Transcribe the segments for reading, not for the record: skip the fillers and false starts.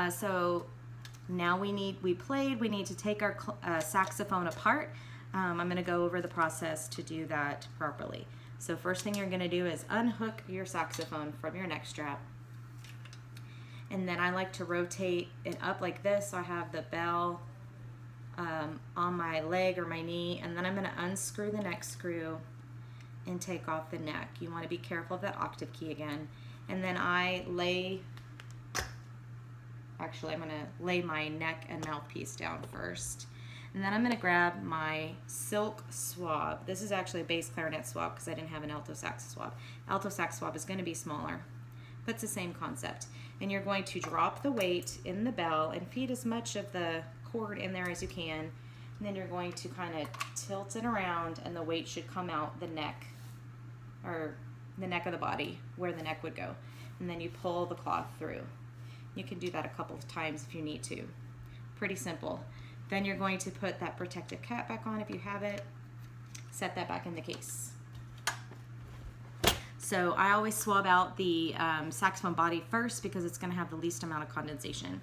So now we need to take our saxophone apart. I'm going to go over the process to do that properly. So first thing you're going to do is unhook your saxophone from your neck strap. And then I like to rotate it up like this, so I have the bell on my leg or my knee, and then I'm going to unscrew the neck screw and take off the neck. You want to be careful of that octave key again. And then I'm going to lay my neck and mouthpiece down first. And then I'm going to grab my silk swab. This is actually a bass clarinet swab because I didn't have an alto sax swab. Alto sax swab is going to be smaller, but it's the same concept. And you're going to drop the weight in the bell and feed as much of the cord in there as you can. And then you're going to kind of tilt it around, and the weight should come out the neck, or the neck of the body where the neck would go. And then you pull the cloth through. You can do that a couple of times if you need to. Pretty simple. Then you're going to put that protective cap back on if you have it. Set that back in the case. So I always swab out the saxophone body first because it's going to have the least amount of condensation.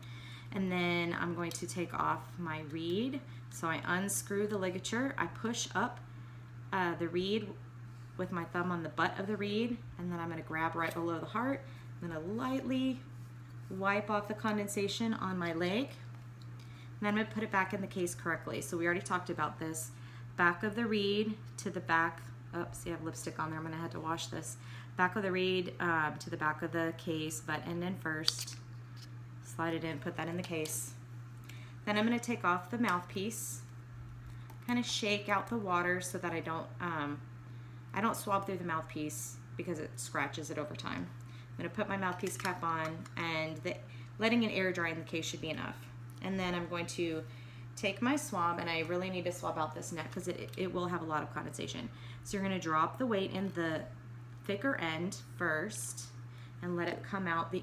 And then I'm going to take off my reed. So I unscrew the ligature. I push up the reed with my thumb on the butt of the reed, and then I'm going to grab right below the heart. I'm going to lightly wipe off the condensation on my leg. And then I'm going to put it back in the case correctly. So we already talked about this. Back of the reed to the back. Oops, you have lipstick on there. I'm going to have to wash this. Back of the reed to the back of the case, butt end in first. Slide it in, put that in the case. Then I'm going to take off the mouthpiece. Kind of shake out the water so that I don't swab through the mouthpiece because it scratches it over time. I'm going to put my mouthpiece cap on, and letting it air dry in the case should be enough. And then I'm going to take my swab, and I really need to swab out this neck because it will have a lot of condensation. So you're going to drop the weight in the thicker end first and let it come out the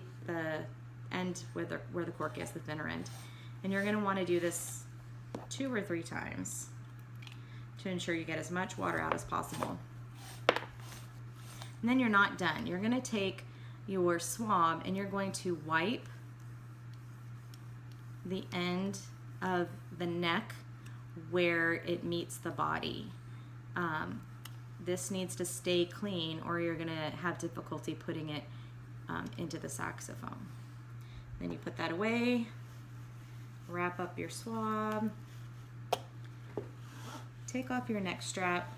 end where the cork is, the thinner end. And you're going to want to do this 2 or 3 times to ensure you get as much water out as possible. And then you're not done. You're going to take your swab and you're going to wipe the end of the neck where it meets the body. This needs to stay clean or you're going to have difficulty putting it into the saxophone. Then you put that away, wrap up your swab, take off your neck strap,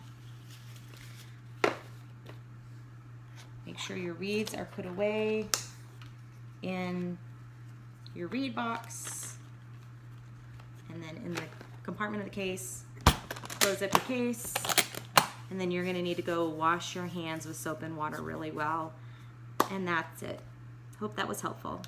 make sure your reeds are put away in your reed box, and then in the compartment of the case, close up your case, and then you're going to need to go wash your hands with soap and water really well, and that's it. Hope that was helpful.